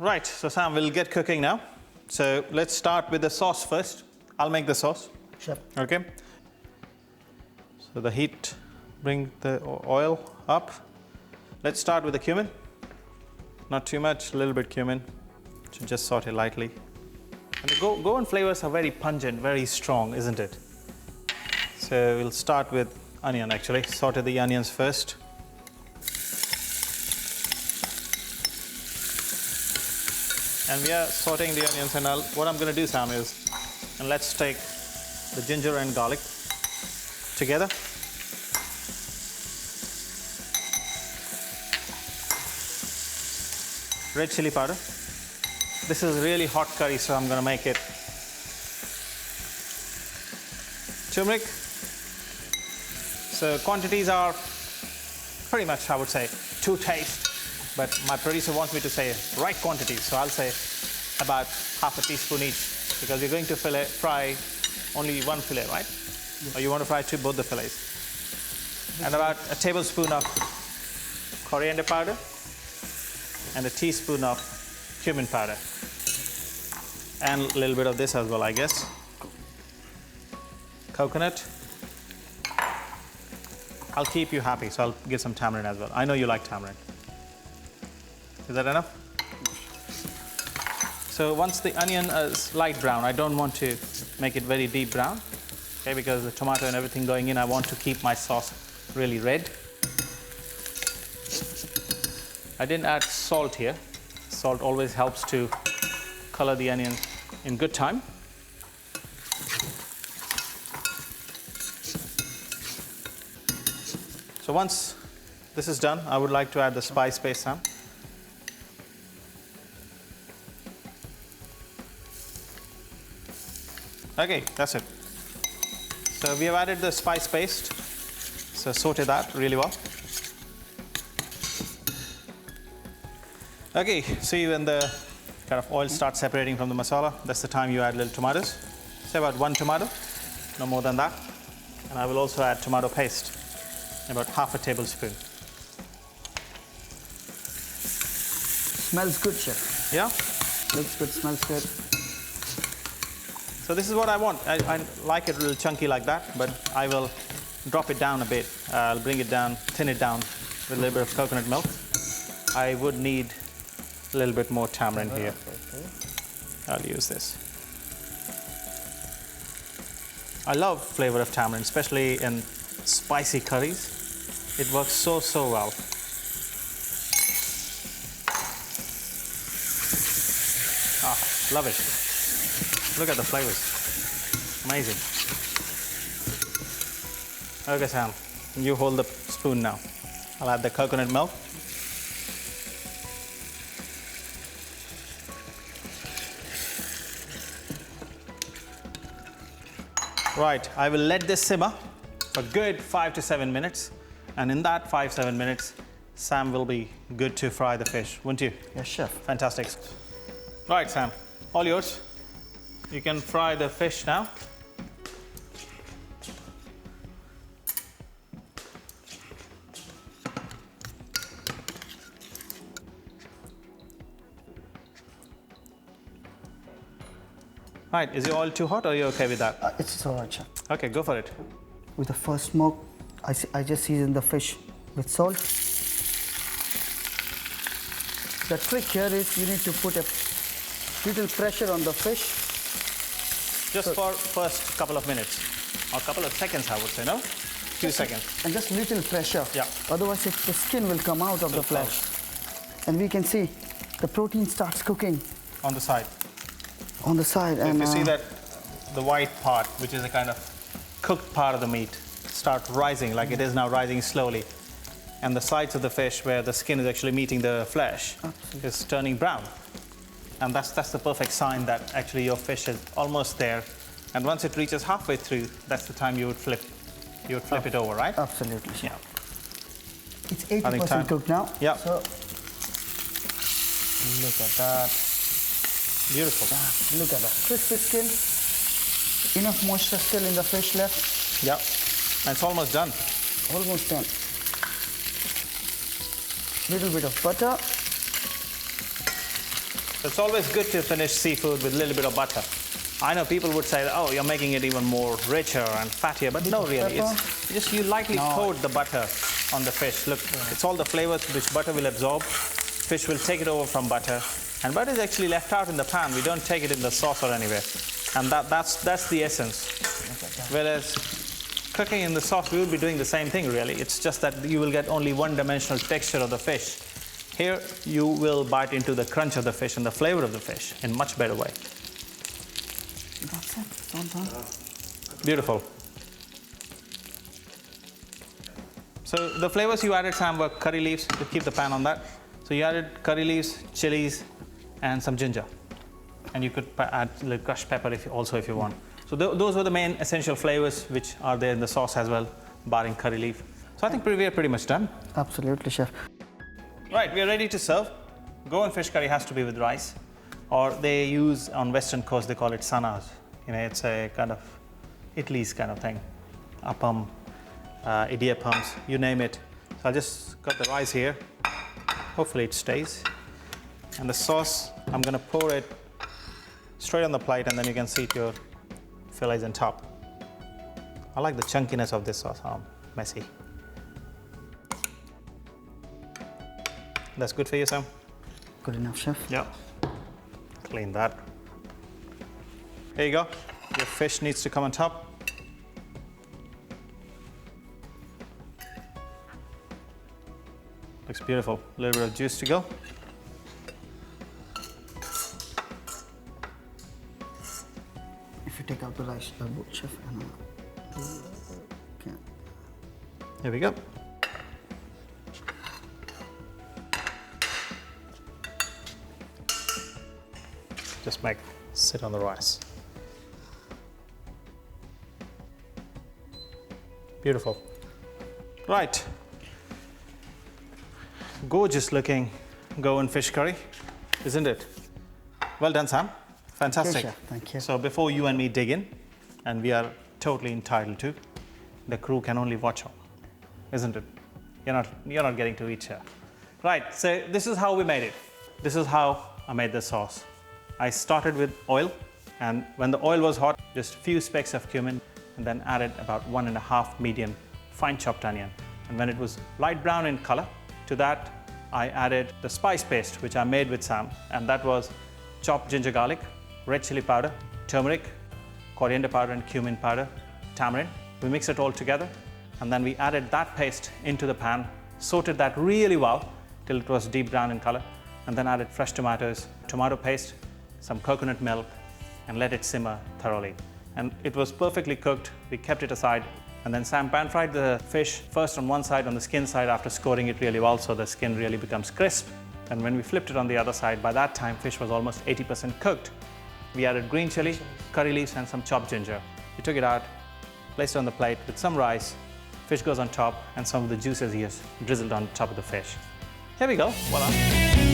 Right, so Sam, we'll get cooking now. So let's start with the sauce first. I'll make the sauce. Sure. Okay. So the heat, bring the oil up. Let's start with the cumin. Not too much, a little bit cumin. So just saute lightly. And the Goan flavors are very pungent, very strong, isn't it? So we'll start with onion actually. Saute the onions first. And we are sauteing the onions, and what I'm going to do, Sam, is, and let's take the ginger and garlic together. Red chili powder. This is really hot curry, so I'm going to make it. Turmeric. So quantities are pretty much, I would say, to taste. But my producer wants me to say right quantity, so I'll say about half a teaspoon each, because you're going to fry only one fillet, right? Yes. Or you want to fry both the fillets. And about a tablespoon of coriander powder and a teaspoon of cumin powder. And a little bit of this as well, I guess. Coconut. I'll keep you happy, so I'll get some tamarind as well. I know you like tamarind. Is that enough? So once the onion is light brown, I don't want to make it very deep brown, okay, because the tomato and everything going in, I want to keep my sauce really red. I didn't add salt here. Salt always helps to color the onion in good time. So once this is done, I would like to add the spice paste, Sam. Okay, that's it. So we have added the spice paste. So saute that really well. Okay, see when the kind of oil starts separating from the masala, that's the time you add little tomatoes. Say about 1 tomato, no more than that. And I will also add tomato paste, about half a tablespoon. Smells good, chef. Yeah? Looks good, smells good. So this is what I want. I like it a little chunky like that, but I will drop it down a bit. I'll bring it down, thin it down with a little bit of coconut milk. I would need a little bit more tamarind here. I'll use this. I love flavor of tamarind, especially in spicy curries. It works so well. Ah, love it. Look at the flavors. Amazing. Okay, Sam, you hold the spoon now. I'll add the coconut milk. Right, I will let this simmer for good 5 to 7 minutes. And in that 5-7 minutes, Sam will be good to fry the fish, wouldn't you? Yes, chef. Fantastic. Right, Sam, all yours. You can fry the fish now. Right, is your oil too hot or are you okay with that? It's all right, chef. Okay, go for it. With the first smoke, I just season the fish with salt. The trick here is you need to put a little pressure on the fish. Just for first couple of minutes, or couple of seconds, I would say, no? Few seconds. And just little pressure. Yeah. Otherwise, the skin will come out of the flesh. And we can see the protein starts cooking. On the side. On the side. So and if you see that the white part, which is a kind of cooked part of the meat, start rising, like it is now rising slowly. And the sides of the fish, where the skin is actually meeting the flesh, is turning brown. And that's the perfect sign that actually your fish is almost there. And once it reaches halfway through, that's the time you would flip it over, right? Absolutely. Yeah. It's 80% cooked now. Yeah. So look at that. Beautiful. Look at that. Crispy skin. Enough moisture still in the fish left. Yeah. And it's almost done. Almost done. Little bit of butter. It's always good to finish seafood with a little bit of butter. I know people would say, oh, you're making it even more richer and fattier, but no, really. It's just you lightly coat the butter on the fish. Look, it's all the flavors which butter will absorb. Fish will take it over from butter. And butter is actually left out in the pan. We don't take it in the sauce or anywhere. And that's the essence. Whereas cooking in the sauce, we will be doing the same thing, really. It's just that you will get only one-dimensional texture of the fish. Here, you will bite into the crunch of the fish and the flavor of the fish in a much better way. That's it. All done. Beautiful. So the flavors you added, Sam, were curry leaves. To keep the pan on that. So you added curry leaves, chilies, and some ginger. And you could add a little crushed pepper if you want. So those were the main essential flavors which are there in the sauce as well, barring curry leaf. So I think we are pretty much done. Absolutely, chef. Right, we are ready to serve. Goan fish curry has to be with rice, or they use on Western coast, they call it sanas. You know, it's a kind of Italy's kind of thing. Appam, idiyappams, you name it. So I'll just cut the rice here. Hopefully it stays. And the sauce, I'm going to pour it straight on the plate, and then you can seat your fillets on top. I like the chunkiness of this sauce, messy. That's good for you, Sam? Good enough, chef. Yeah. Clean that. Here you go. Your fish needs to come on top. Looks beautiful. A little bit of juice to go. If you take out the rice, chef, and okay. Here we go. Just sit on the rice. Beautiful. Right. Gorgeous looking Goan fish curry, isn't it? Well done, Sam. Fantastic. Thank you, chef. Thank you. So before you and me dig in, and we are totally entitled to, the crew can only watch on, isn't it? You're not getting to eat here. Right, so this is how we made it. This is how I made the sauce. I started with oil, and when the oil was hot, just a few specks of cumin, and then added about 1.5 medium fine chopped onion. And when it was light brown in color, to that I added the spice paste which I made with Sam, and that was chopped ginger garlic, red chili powder, turmeric, coriander powder and cumin powder, tamarind. We mixed it all together, and then we added that paste into the pan, sauteed that really well till it was deep brown in color, and then added fresh tomatoes, tomato paste, some coconut milk, and let it simmer thoroughly. And it was perfectly cooked. We kept it aside, and then Sam pan fried the fish first on one side, on the skin side, after scoring it really well so the skin really becomes crisp. And when we flipped it on the other side, by that time fish was almost 80% cooked. We added green chili, curry leaves, and some chopped ginger. We took it out, placed it on the plate with some rice. Fish goes on top, and some of the juices he has drizzled on top of the fish. Here we go, voila.